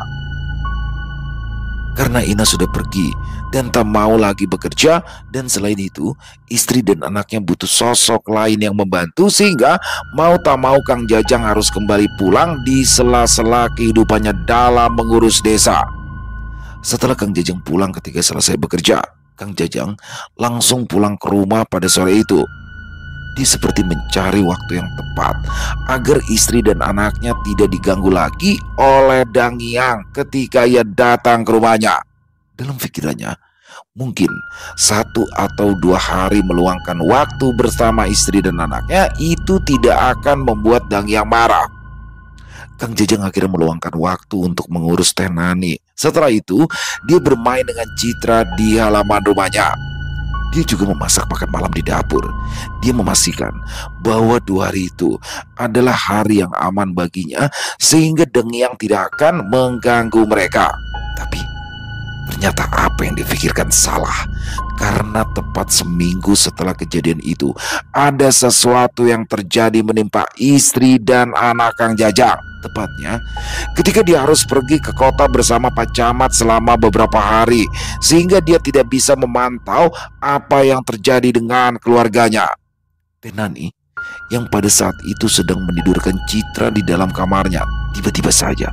Karena Ina sudah pergi dan tak mau lagi bekerja, dan selain itu istri dan anaknya butuh sosok lain yang membantu, sehingga mau tak mau Kang Jajang harus kembali pulang di sela-sela kehidupannya dalam mengurus desa. Setelah Kang Jajang pulang ketika selesai bekerja, Kang Jajang langsung pulang ke rumah pada sore itu. Dia seperti mencari waktu yang tepat agar istri dan anaknya tidak diganggu lagi oleh Dang Yang ketika ia datang ke rumahnya. Dalam pikirannya, mungkin 1 atau 2 hari meluangkan waktu bersama istri dan anaknya itu tidak akan membuat Dang Yang marah. Kang Jajang akhirnya meluangkan waktu untuk mengurus Teh Nani. Setelah itu, dia bermain dengan Citra di halaman rumahnya. Dia juga memasak makan malam di dapur. Dia memastikan bahwa 2 hari itu adalah hari yang aman baginya, sehingga Deng Yang tidak akan mengganggu mereka. Tapi Ternyata apa yang dipikirkan salah, karena tepat seminggu setelah kejadian itu ada sesuatu yang terjadi menimpa istri dan anak Kang Jajang. Tepatnya ketika dia harus pergi ke kota bersama Pak Camat selama beberapa hari, sehingga dia tidak bisa memantau apa yang terjadi dengan keluarganya. Tenani yang pada saat itu sedang menidurkan Citra di dalam kamarnya tiba-tiba saja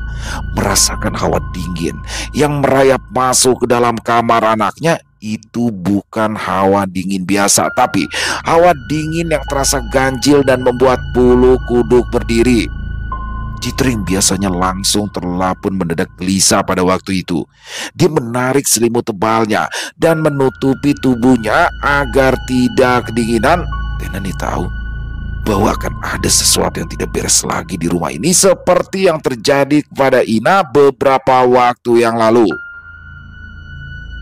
merasakan hawa dingin yang merayap masuk ke dalam kamar anaknya. Itu bukan hawa dingin biasa, tapi hawa dingin yang terasa ganjil dan membuat bulu kuduk berdiri. Citra yang biasanya langsung terlapun mendadak gelisah pada waktu itu. Dia menarik selimut tebalnya dan menutupi tubuhnya agar tidak kedinginan. Tenani tahu bahwa akan ada sesuatu yang tidak beres lagi di rumah ini, seperti yang terjadi kepada Ina beberapa waktu yang lalu.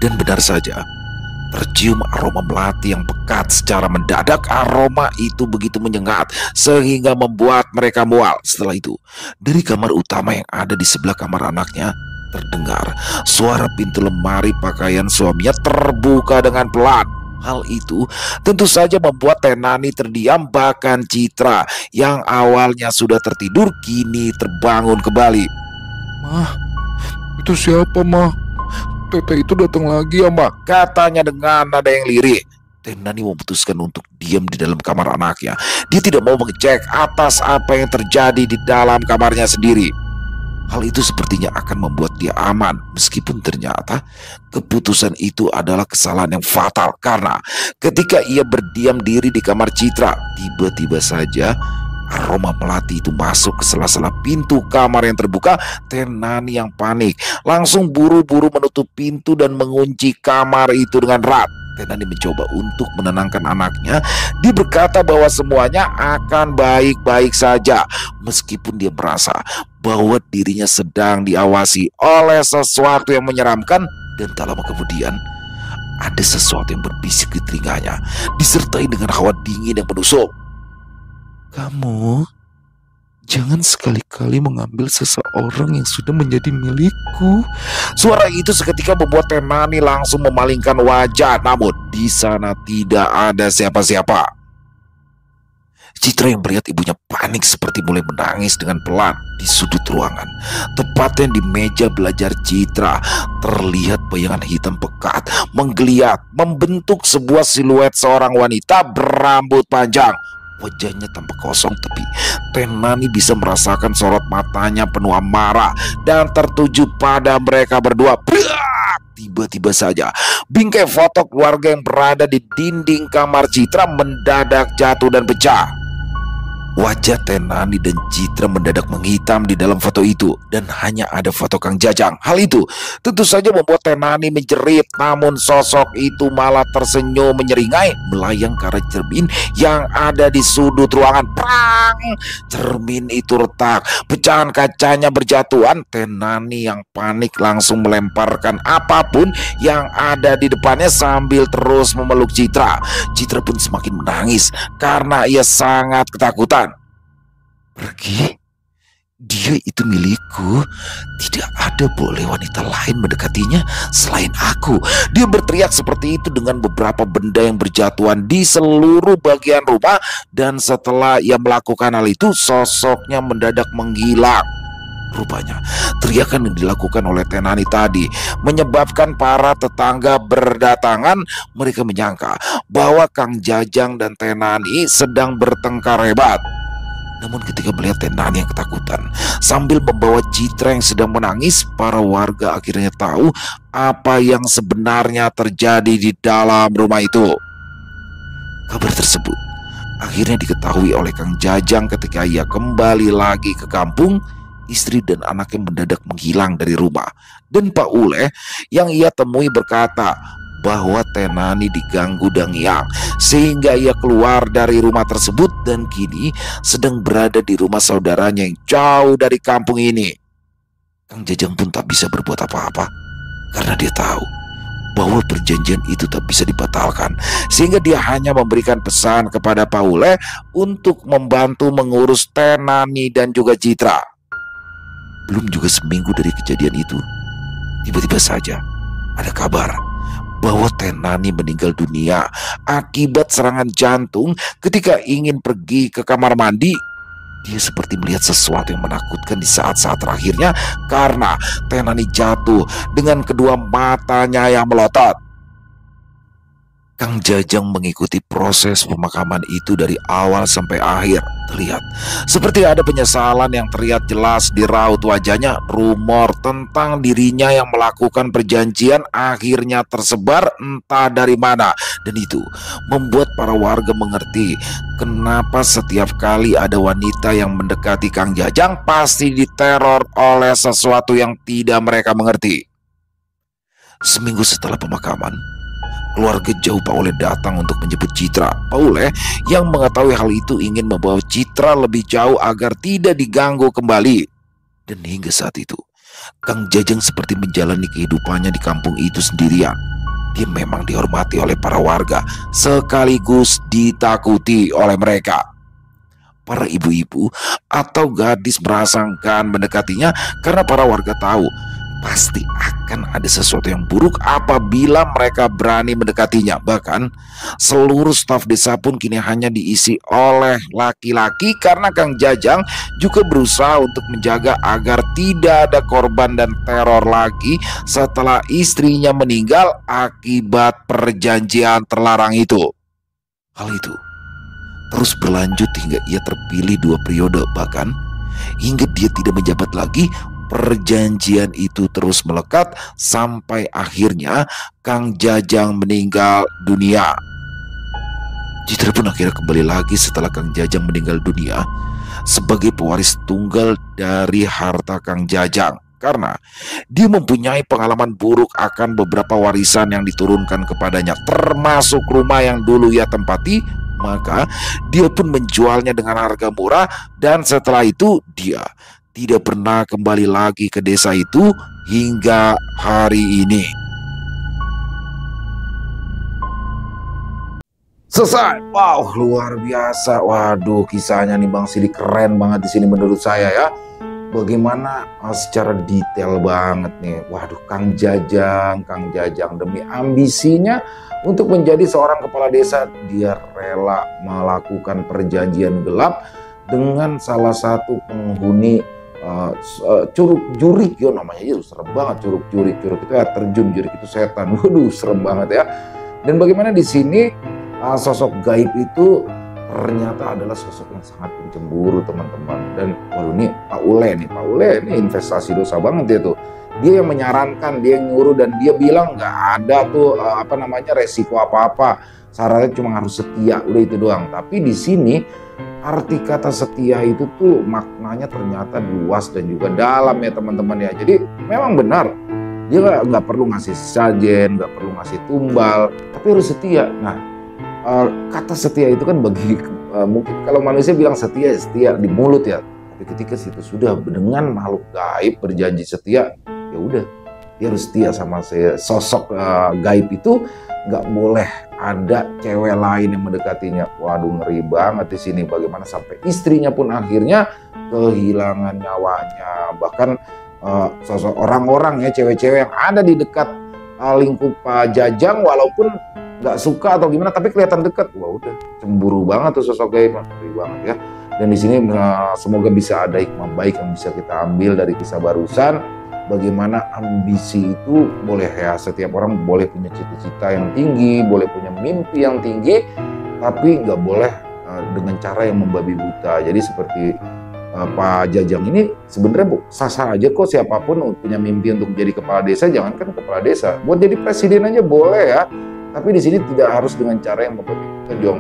Dan benar saja, tercium aroma melati yang pekat secara mendadak. Aroma itu begitu menyengat sehingga membuat mereka mual. Setelah itu, dari kamar utama yang ada di sebelah kamar anaknya terdengar suara pintu lemari pakaian suaminya terbuka dengan pelan. Hal itu tentu saja membuat Tenani terdiam, bahkan Citra yang awalnya sudah tertidur kini terbangun kembali. "Mah, itu siapa, Mah? Tete itu datang lagi ya, Mah?" Katanya dengan nada yang lirik. Tenani memutuskan untuk diam di dalam kamar anaknya. Dia tidak mau mengecek atas apa yang terjadi di dalam kamarnya sendiri. Hal itu sepertinya akan membuat dia aman, meskipun ternyata keputusan itu adalah kesalahan yang fatal. Karena ketika ia berdiam diri di kamar Citra, tiba-tiba saja aroma melati itu masuk ke sela-sela pintu kamar yang terbuka. Tenani yang panik langsung buru-buru menutup pintu dan mengunci kamar itu dengan erat. Tenani mencoba untuk menenangkan anaknya. Dia berkata bahwa semuanya akan baik-baik saja, meskipun dia merasa bahwa dirinya sedang diawasi oleh sesuatu yang menyeramkan. Dan tak lama kemudian ada sesuatu yang berbisik di telinganya, disertai dengan hawa dingin yang menusuk. "Kamu jangan sekali-kali mengambil seseorang yang sudah menjadi milikku." Suara itu seketika membuat Tenani langsung memalingkan wajah, namun di sana tidak ada siapa-siapa. Citra yang melihat ibunya panik seperti mulai menangis dengan pelan di sudut ruangan. Tepatnya di meja belajar Citra, terlihat bayangan hitam pekat menggeliat membentuk sebuah siluet seorang wanita berambut panjang. Wajahnya tampak kosong, tapi Tenani bisa merasakan sorot matanya penuh amarah dan tertuju pada mereka berdua. Tiba-tiba saja bingkai foto keluarga yang berada di dinding kamar Citra mendadak jatuh dan pecah. Wajah Tenani dan Citra mendadak menghitam di dalam foto itu, dan hanya ada foto Kang Jajang. Hal itu tentu saja membuat Tenani menjerit, namun sosok itu malah tersenyum menyeringai melayang ke arah cermin yang ada di sudut ruangan. Prang! Cermin itu retak, pecahan kacanya berjatuhan. Tenani yang panik langsung melemparkan apapun yang ada di depannya sambil terus memeluk Citra. Citra pun semakin menangis karena ia sangat ketakutan. "Pergi, dia itu milikku. Tidak ada boleh wanita lain mendekatinya selain aku." Dia berteriak seperti itu dengan beberapa benda yang berjatuhan di seluruh bagian rumah. Dan setelah ia melakukan hal itu, sosoknya mendadak menghilang. Rupanya teriakan yang dilakukan oleh Tenani tadi menyebabkan para tetangga berdatangan. Mereka menyangka bahwa Kang Jajang dan Tenani sedang bertengkar hebat. Namun ketika melihat Tenani yang ketakutan sambil membawa Citra yang sedang menangis, para warga akhirnya tahu apa yang sebenarnya terjadi di dalam rumah itu. Kabar tersebut akhirnya diketahui oleh Kang Jajang ketika ia kembali lagi ke kampung. Istri dan anaknya mendadak menghilang dari rumah, dan Pak Ule yang ia temui berkata bahwa Tenani diganggu Dangyang sehingga ia keluar dari rumah tersebut dan kini sedang berada di rumah saudaranya yang jauh dari kampung ini. Kang Jajang pun tak bisa berbuat apa-apa karena dia tahu bahwa perjanjian itu tak bisa dibatalkan, sehingga dia hanya memberikan pesan kepada Pak Ule untuk membantu mengurus Tenani dan juga Citra. Belum juga seminggu dari kejadian itu, tiba-tiba saja Ada kabar bahwa Tenani meninggal dunia akibat serangan jantung ketika ingin pergi ke kamar mandi. Dia seperti melihat sesuatu yang menakutkan di saat-saat terakhirnya karena Tenani jatuh dengan kedua matanya yang melotot. Kang Jajang mengikuti proses pemakaman itu dari awal sampai akhir. Terlihat seperti ada penyesalan yang terlihat jelas di raut wajahnya. Rumor tentang dirinya yang melakukan perjanjian akhirnya tersebar entah dari mana, dan itu membuat para warga mengerti kenapa setiap kali ada wanita yang mendekati Kang Jajang pasti diteror oleh sesuatu yang tidak mereka mengerti. Seminggu setelah pemakaman, keluarga jauh Pak Ule datang untuk menjemput Citra. Pak Ule yang mengetahui hal itu ingin membawa Citra lebih jauh agar tidak diganggu kembali. Dan hingga saat itu, Kang Jajang seperti menjalani kehidupannya di kampung itu sendirian. Dia memang dihormati oleh para warga, sekaligus ditakuti oleh mereka. Para ibu-ibu atau gadis merasakan mendekatinya karena para warga tahu pasti akan ada sesuatu yang buruk apabila mereka berani mendekatinya. Bahkan seluruh staf desa pun kini hanya diisi oleh laki-laki karena Kang Jajang juga berusaha untuk menjaga agar tidak ada korban dan teror lagi setelah istrinya meninggal akibat perjanjian terlarang itu. Hal itu terus berlanjut hingga ia terpilih 2 periode, bahkan hingga dia tidak menjabat lagi. Perjanjian itu terus melekat sampai akhirnya Kang Jajang meninggal dunia. Citra pun akhirnya kembali lagi setelah Kang Jajang meninggal dunia sebagai pewaris tunggal dari harta Kang Jajang, karena dia mempunyai pengalaman buruk akan beberapa warisan yang diturunkan kepadanya, termasuk rumah yang dulu ia tempati. Maka dia pun menjualnya dengan harga murah, dan setelah itu dia tidak pernah kembali lagi ke desa itu hingga hari ini. Selesai. Wow, luar biasa. Waduh, kisahnya nih Bang Sidik keren banget di sini menurut saya ya. Bagaimana secara detail banget nih. Waduh, Kang Jajang demi ambisinya untuk menjadi seorang kepala desa, dia rela melakukan perjanjian gelap dengan salah satu penghuni Curug Jurik ya namanya. Itu serem banget. Curug Jurik itu ya terjun, Jurik itu setan. Waduh, serem banget ya. Dan bagaimana di sini sosok gaib itu ternyata adalah sosok yang sangat pencemburu teman-teman. Dan waduh, ini Pak Ule ini investasi dosa banget dia tuh. Dia yang menyarankan, dia yang nyuruh, dan dia bilang nggak ada tuh resiko apa-apa. Syaratnya cuma harus setia, udah itu doang. Tapi di sini arti kata setia itu tuh maknanya ternyata luas dan juga dalam ya teman-teman ya. Jadi memang benar, dia nggak perlu ngasih sajen, nggak perlu ngasih tumbal, tapi harus setia. Nah, kata setia itu kan bagi mungkin kalau manusia bilang setia di mulut ya, tapi ketika situ sudah dengan makhluk gaib berjanji setia, ya udah dia harus setia sama sosok gaib itu. Nggak boleh ada cewek lain yang mendekatinya. Waduh, ngeri banget di sini. Bagaimana sampai istrinya pun akhirnya kehilangan nyawanya. Bahkan sosok orang-orang ya, cewek-cewek yang ada di dekat lingkup Pak Jajang, walaupun nggak suka atau gimana, tapi kelihatan dekat. Wah, udah cemburu banget tuh sosok gaib. Ngeri banget ya. Dan di sini semoga bisa ada hikmah baik yang bisa kita ambil dari kisah barusan. Bagaimana ambisi itu boleh ya, setiap orang boleh punya cita-cita yang tinggi, boleh punya mimpi yang tinggi, tapi nggak boleh dengan cara yang membabi buta. Jadi seperti Pak Jajang ini sebenarnya sah-sah aja kok, siapapun punya mimpi untuk jadi kepala desa. Jangankan kepala desa, buat jadi presiden aja boleh ya. Tapi di sini tidak harus dengan cara yang membabi buta.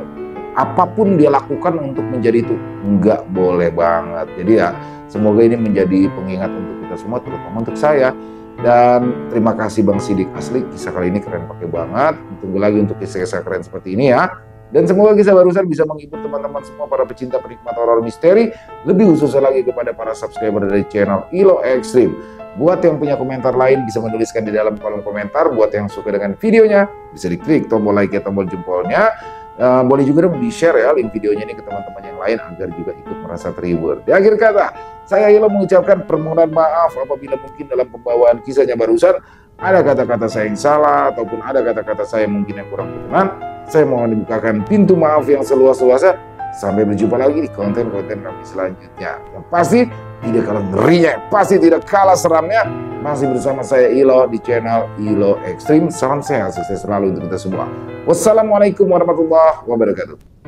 Apapun dia lakukan untuk menjadi itu nggak boleh banget. Jadi ya semoga ini menjadi pengingat untuk kita semua, terutama untuk saya. Dan terima kasih Bang Sidik, asli kisah kali ini keren pakai banget. Tunggu lagi untuk kisah-kisah keren seperti ini ya. Dan semoga kisah barusan bisa menghibur teman-teman semua para pecinta penikmat horor misteri. Lebih khususnya lagi kepada para subscriber dari channel Ilo Extreme. Buat yang punya komentar lain bisa menuliskan di dalam kolom komentar. Buat yang suka dengan videonya bisa diklik tombol like ya, tombol jempolnya. Boleh juga dong di-share ya link videonya ini ke teman-teman yang lain agar juga ikut merasa terhibur. Di akhir kata, saya Ilo mengucapkan permohonan maaf apabila mungkin dalam pembawaan kisahnya barusan ada kata-kata saya yang salah ataupun ada kata-kata saya mungkin yang kurang berkenan, saya mohon dibukakan pintu maaf yang seluas-luasnya. Sampai berjumpa lagi di konten-konten kami selanjutnya. Yang pasti tidak kalah ngerinya, pasti tidak kalah seramnya. Masih bersama saya Ilo di channel Ilo Extreme. Salam sehat, sukses selalu untuk kita semua. Wassalamualaikum warahmatullahi wabarakatuh.